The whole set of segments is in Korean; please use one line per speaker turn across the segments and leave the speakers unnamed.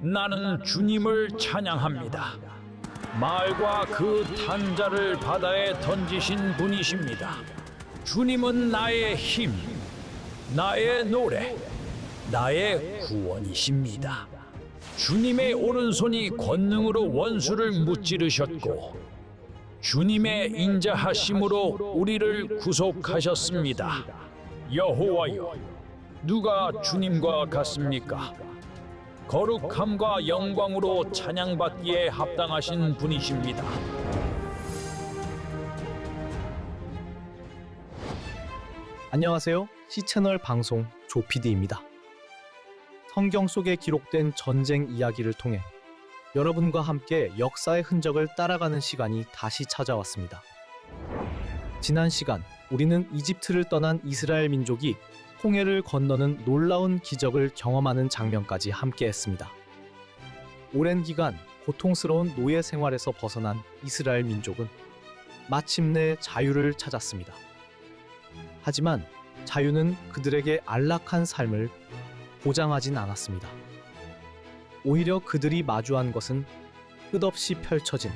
나는 주님을 찬양합니다. 말과 그 탄자를 바다에 던지신 분이십니다. 주님은 나의 힘, 나의 노래, 나의 구원이십니다. 주님의 오른손이 권능으로 원수를 무찌르셨고 주님의 인자하심으로 우리를 구속하셨습니다. 여호와여, 누가 주님과 같습니까? 거룩함과 영광으로 찬양받기에 합당하신 분이십니다.
안녕하세요. C채널 방송 조PD입니다. 성경 속에 기록된 전쟁 이야기를 통해 여러분과 함께 역사의 흔적을 따라가는 시간이 다시 찾아왔습니다. 지난 시간 우리는 이집트를 떠난 이스라엘 민족이 홍해를 건너는 놀라운 기적을 경험하는 장면까지 함께했습니다. 오랜 기간 고통스러운 노예 생활에서 벗어난 이스라엘 민족은 마침내 자유를 찾았습니다. 하지만 자유는 그들에게 안락한 삶을 보장하진 않았습니다. 오히려 그들이 마주한 것은 끝없이 펼쳐진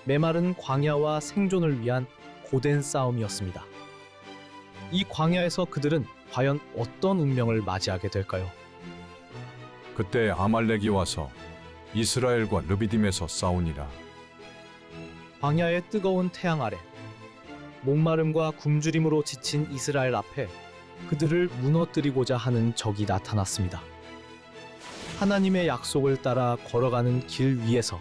메마른 광야와 생존을 위한 고된 싸움이었습니다. 이 광야에서 그들은 과연 어떤 운명을 맞이하게 될까요?
그때 아말렉이 와서 이스라엘과 르비딤에서 싸우니라.
광야의 뜨거운 태양 아래 목마름과 굶주림으로 지친 이스라엘 앞에 그들을 무너뜨리고자 하는 적이 나타났습니다. 하나님의 약속을 따라 걸어가는 길 위에서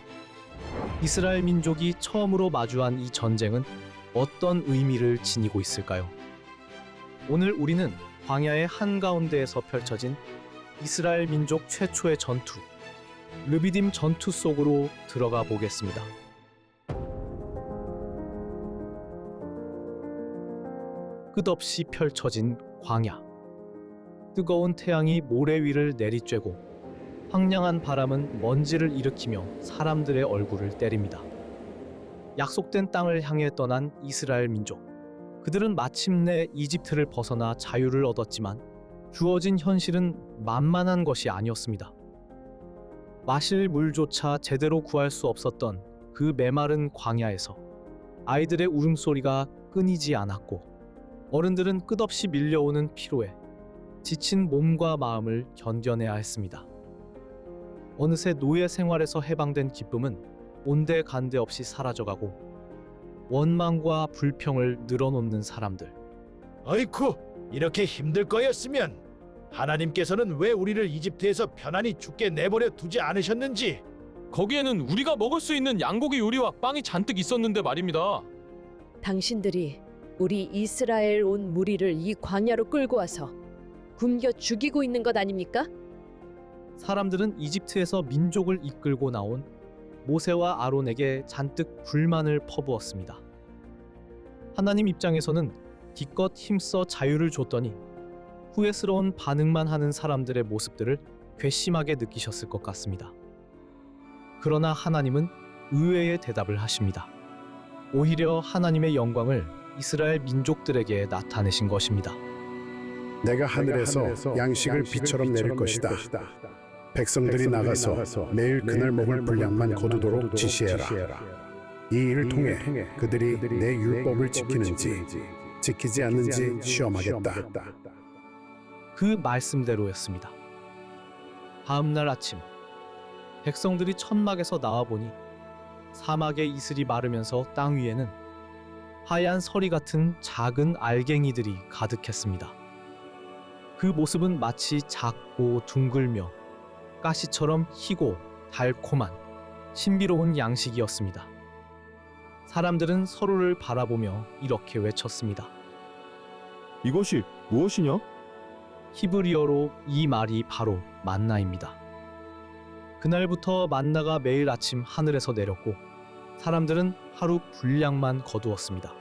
이스라엘 민족이 처음으로 마주한 이 전쟁은 어떤 의미를 지니고 있을까요? 오늘 우리는 광야의 한가운데에서 펼쳐진 이스라엘 민족 최초의 전투, 르비딤 전투 속으로 들어가 보겠습니다. 끝없이 펼쳐진 광야. 뜨거운 태양이 모래 위를 내리쬐고 황량한 바람은 먼지를 일으키며 사람들의 얼굴을 때립니다. 약속된 땅을 향해 떠난 이스라엘 민족. 그들은 마침내 이집트를 벗어나 자유를 얻었지만 주어진 현실은 만만한 것이 아니었습니다. 마실 물조차 제대로 구할 수 없었던 그 메마른 광야에서 아이들의 울음소리가 끊이지 않았고 어른들은 끝없이 밀려오는 피로에 지친 몸과 마음을 견뎌내야 했습니다. 어느새 노예 생활에서 해방된 기쁨은 온데간데 없이 사라져가고 원망과 불평을 늘어놓는 사람들.
어이쿠, 이렇게 힘들 거였으면 하나님께서는 왜 우리를 이집트에서 편안히 죽게 내버려 두지 않으셨는지.
거기에는 우리가 먹을 수 있는 양고기 요리와 빵이 잔뜩 있었는데 말입니다.
당신들이 우리 이스라엘 온 무리를 이 광야로 끌고 와서 굶겨 죽이고 있는 것 아닙니까?
사람들은 이집트에서 민족을 이끌고 나온 모세와 아론에게 잔뜩 불만을 퍼부었습니다. 하나님 입장에서는 기껏 힘써 자유를 줬더니 후회스러운 반응만 하는 사람들의 모습들을 괘씸하게 느끼셨을 것 같습니다. 그러나 하나님은 의외의 대답을 하십니다. 오히려 하나님의 영광을 이스라엘 민족들에게 나타내신 것입니다.
내가 하늘에서 양식을 비처럼 내릴 것이다. 백성들이 나가서 매일 그날 먹을 분량만 거두도록 지시해라. 이 일을 통해 그들이 내 율법을 지키는지 지키지 않는지 시험하겠다.
그 말씀대로였습니다. 다음 날 아침 백성들이 천막에서 나와보니 사막의 이슬이 마르면서 땅 위에는 하얀 서리 같은 작은 알갱이들이 가득했습니다. 그 모습은 마치 작고 둥글며 가시처럼 희고 달콤한 신비로운 양식이었습니다. 사람들은 서로를 바라보며 이렇게 외쳤습니다.
이것이 무엇이냐?
히브리어로 이 말이 바로 만나입니다. 그날부터 만나가 매일 아침 하늘에서 내렸고 사람들은 하루 분량만 거두었습니다.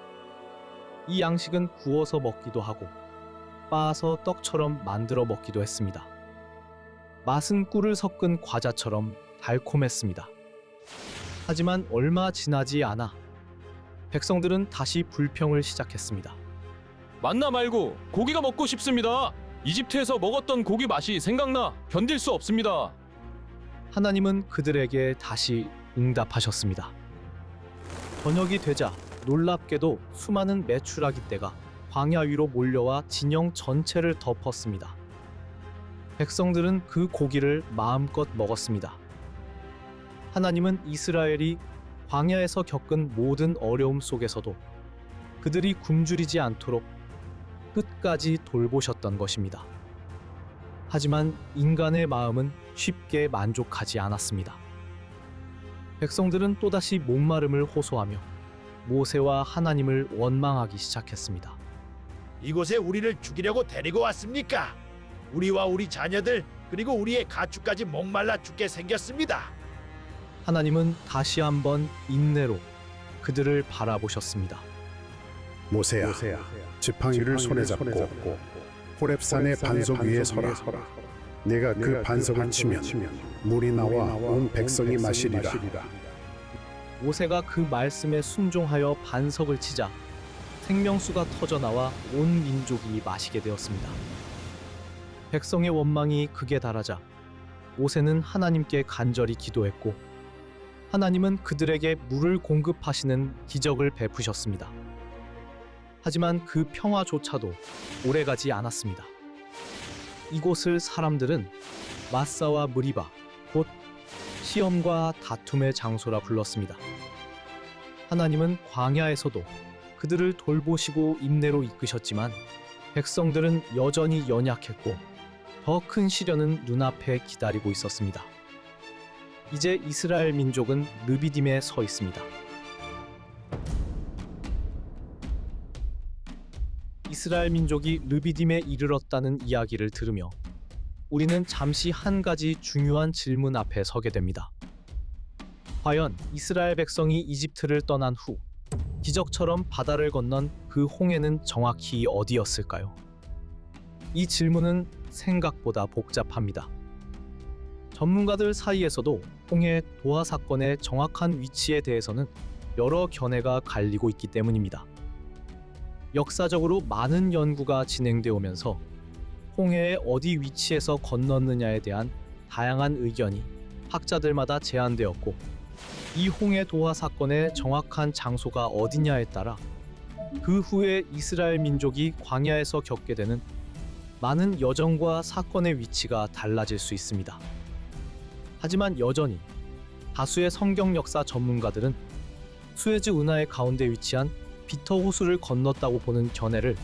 이 양식은 구워서 먹기도 하고 빻아서 떡처럼 만들어 먹기도 했습니다. 맛은 꿀을 섞은 과자처럼 달콤했습니다. 하지만 얼마 지나지 않아 백성들은 다시 불평을 시작했습니다.
만나 말고 고기가 먹고 싶습니다. 이집트에서 먹었던 고기 맛이 생각나 견딜 수 없습니다.
하나님은 그들에게 다시 응답하셨습니다. 저녁이 되자 놀랍게도 수많은 메추라기 떼가 광야 위로 몰려와 진영 전체를 덮었습니다. 백성들은 그 고기를 마음껏 먹었습니다. 하나님은 이스라엘이 광야에서 겪은 모든 어려움 속에서도 그들이 굶주리지 않도록 끝까지 돌보셨던 것입니다. 하지만 인간의 마음은 쉽게 만족하지 않았습니다. 백성들은 또다시 목마름을 호소하며 모세와 하나님을 원망하기 시작했습니다.
이곳에 우리를 죽이려고 데리고 왔습니까? 우리와 우리 자녀들 그리고 우리의 가축까지 목말라 죽게 생겼습니다.
하나님은 다시 한번 인내로 그들을 바라보셨습니다.
모세야, 지팡이를 손에 잡고 호렙산의 반석 위에 서라. 내가 그 반석을 치면 물이 나와 온 백성이 마시리라.
모세가 그 말씀에 순종하여 반석을 치자 생명수가 터져나와 온 민족이 마시게 되었습니다. 백성의 원망이 극에 달하자 모세는 하나님께 간절히 기도했고 하나님은 그들에게 물을 공급하시는 기적을 베푸셨습니다. 하지만 그 평화조차도 오래가지 않았습니다. 이곳을 사람들은 마사와 무리바, 곧 시험과 다툼의 장소라 불렀습니다. 하나님은 광야에서도 그들을 돌보시고 인내로 이끄셨지만 백성들은 여전히 연약했고 더 큰 시련은 눈앞에 기다리고 있었습니다. 이제 이스라엘 민족은 르비딤에 서 있습니다. 이스라엘 민족이 르비딤에 이르렀다는 이야기를 들으며 우리는 잠시 한 가지 중요한 질문 앞에 서게 됩니다. 과연 이스라엘 백성이 이집트를 떠난 후 기적처럼 바다를 건넌 그 홍해는 정확히 어디였을까요? 이 질문은 생각보다 복잡합니다. 전문가들 사이에서도 홍해 도하 사건의 정확한 위치에 대해서는 여러 견해가 갈리고 있기 때문입니다. 역사적으로 많은 연구가 진행되어 오면서 홍해의 어디 위치에서 건넜느냐에 대한 다양한 의견이 학자들마다 제안되었고 이 홍해 도하 사건의 정확한 장소가 어디냐에 따라 그 후에 이스라엘 민족이 광야에서 겪게 되는 많은 여정과 사건의 위치가 달라질 수 있습니다. 하지만 여전히 다수의 성경 역사 전문가들은 수에즈 운하의 가운데 위치한 비터 호수를 건넜다고 보는 견해를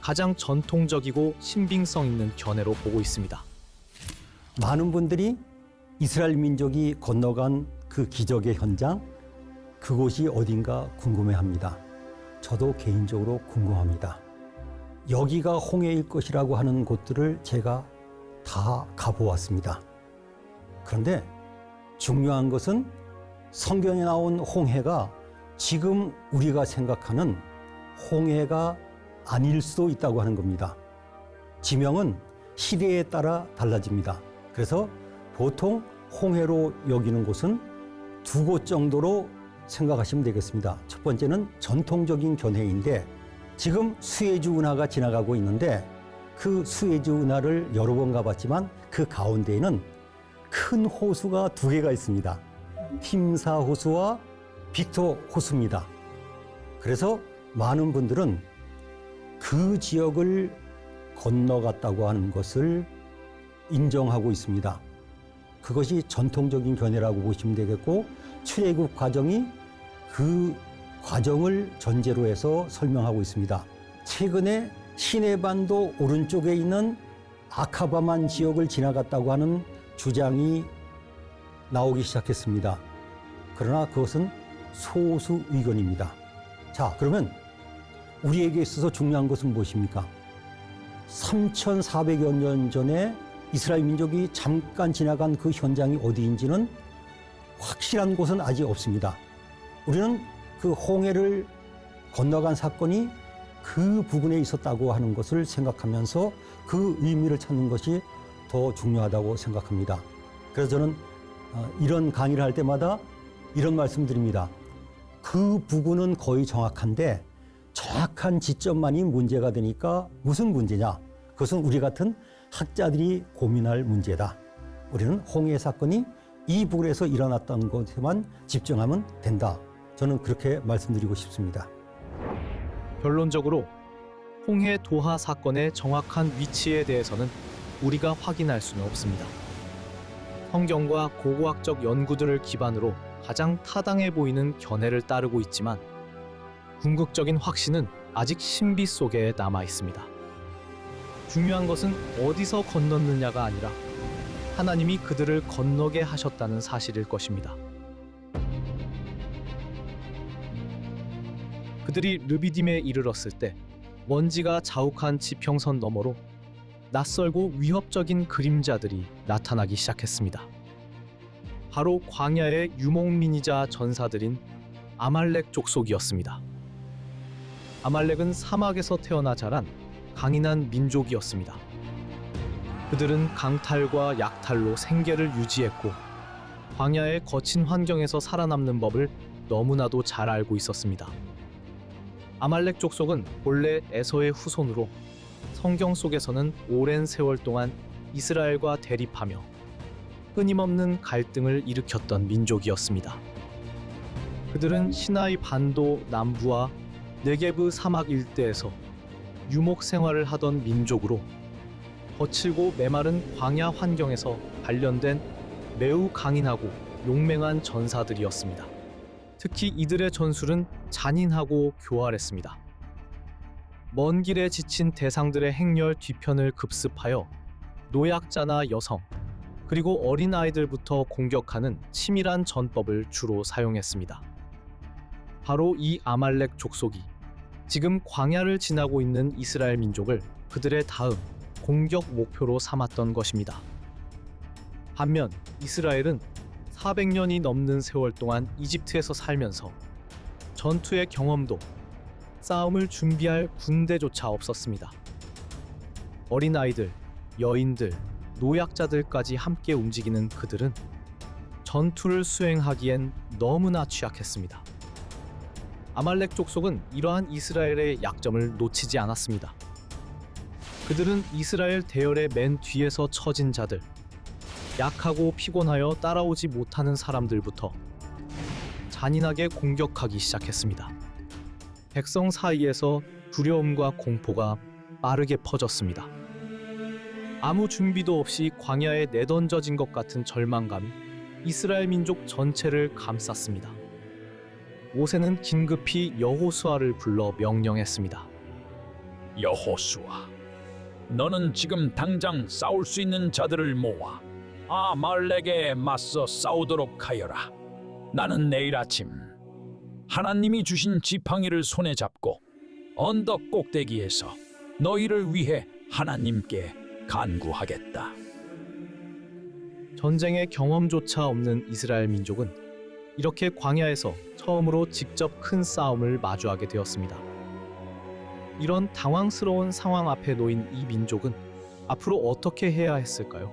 가장 전통적이고 신빙성 있는 견해로 보고 있습니다.
많은 분들이 이스라엘 민족이 건너간 그 기적의 현장, 그곳이 어딘가 궁금해합니다. 저도 개인적으로 궁금합니다. 여기가 홍해일 것이라고 하는 곳들을 제가 다 가보았습니다. 그런데 중요한 것은 성경에 나온 홍해가 지금 우리가 생각하는 홍해가 아닐 수도 있다고 하는 겁니다. 지명은 시대에 따라 달라집니다. 그래서 보통 홍해로 여기는 곳은 두 곳 정도로 생각하시면 되겠습니다. 첫 번째는 전통적인 견해인데 지금 수에즈 운하가 지나가고 있는데 그 수에즈 운하를 여러 번 가봤지만 그 가운데에는 큰 호수가 두 개가 있습니다. 팀사 호수와 빅터 호수입니다. 그래서 많은 분들은 그 지역을 건너갔다고 하는 것을 인정하고 있습니다. 그것이 전통적인 견해라고 보시면 되겠고 출애굽 과정이 그 과정을 전제로 해서 설명하고 있습니다. 최근에 시내반도 오른쪽에 있는 아카바만 지역을 지나갔다고 하는 주장이 나오기 시작했습니다. 그러나 그것은 소수 의견입니다. 자, 그러면 우리에게 있어서 중요한 것은 무엇입니까? 3,400여 년 전에 이스라엘 민족이 잠깐 지나간 그 현장이 어디인지는 확실한 곳은 아직 없습니다. 우리는 그 홍해를 건너간 사건이 그 부근에 있었다고 하는 것을 생각하면서 그 의미를 찾는 것이 더 중요하다고 생각합니다. 그래서 저는 이런 강의를 할 때마다 이런 말씀드립니다. 그 부근은 거의 정확한데 정확한 지점만이 문제가 되니까 무슨 문제냐? 그것은 우리 같은 학자들이 고민할 문제다. 우리는 홍해 사건이 이 부근에서 일어났던 것에만 집중하면 된다. 저는 그렇게 말씀드리고 싶습니다.
결론적으로 홍해 도하 사건의 정확한 위치에 대해서는 우리가 확인할 수는 없습니다. 성경과 고고학적 연구들을 기반으로 가장 타당해 보이는 견해를 따르고 있지만 궁극적인 확신은 아직 신비 속에 남아 있습니다. 중요한 것은 어디서 건넜느냐가 아니라 하나님이 그들을 건너게 하셨다는 사실일 것입니다. 그들이 르비딤에 이르렀을 때 먼지가 자욱한 지평선 너머로 낯설고 위협적인 그림자들이 나타나기 시작했습니다. 바로 광야의 유목민이자 전사들인 아말렉 족속이었습니다. 아말렉은 사막에서 태어나 자란 강인한 민족이었습니다. 그들은 강탈과 약탈로 생계를 유지했고 광야의 거친 환경에서 살아남는 법을 너무나도 잘 알고 있었습니다. 아말렉 족속은 본래 에서의 후손으로 성경 속에서는 오랜 세월 동안 이스라엘과 대립하며 끊임없는 갈등을 일으켰던 민족이었습니다. 그들은 시나이 반도 남부와 네게브 사막 일대에서 유목 생활을 하던 민족으로 거칠고 메마른 광야 환경에서 단련된 매우 강인하고 용맹한 전사들이었습니다. 특히 이들의 전술은 잔인하고 교활했습니다. 먼 길에 지친 대상들의 행렬 뒤편을 급습하여 노약자나 여성, 그리고 어린아이들부터 공격하는 치밀한 전법을 주로 사용했습니다. 바로 이 아말렉 족속이 지금 광야를 지나고 있는 이스라엘 민족을 그들의 다음 공격 목표로 삼았던 것입니다. 반면 이스라엘은 400년이 넘는 세월 동안 이집트에서 살면서 전투의 경험도 싸움을 준비할 군대조차 없었습니다. 어린아이들, 여인들, 노약자들까지 함께 움직이는 그들은 전투를 수행하기엔 너무나 취약했습니다. 아말렉 족속은 이러한 이스라엘의 약점을 놓치지 않았습니다. 그들은 이스라엘 대열의 맨 뒤에서 처진 자들, 약하고 피곤하여 따라오지 못하는 사람들부터 잔인하게 공격하기 시작했습니다. 백성 사이에서 두려움과 공포가 빠르게 퍼졌습니다. 아무 준비도 없이 광야에 내던져진 것 같은 절망감이 이스라엘 민족 전체를 감쌌습니다. 모세는 긴급히 여호수아를 불러 명령했습니다.
여호수아, 너는 지금 당장 싸울 수 있는 자들을 모아 아말렉에 맞서 싸우도록 하여라. 나는 내일 아침 하나님이 주신 지팡이를 손에 잡고 언덕 꼭대기에서 너희를 위해 하나님께 간구하겠다.
전쟁의 경험조차 없는 이스라엘 민족은 이렇게 광야에서 처음으로 직접 큰 싸움을 마주하게 되었습니다. 이런 당황스러운 상황 앞에 놓인 이 민족은 앞으로 어떻게 해야 했을까요?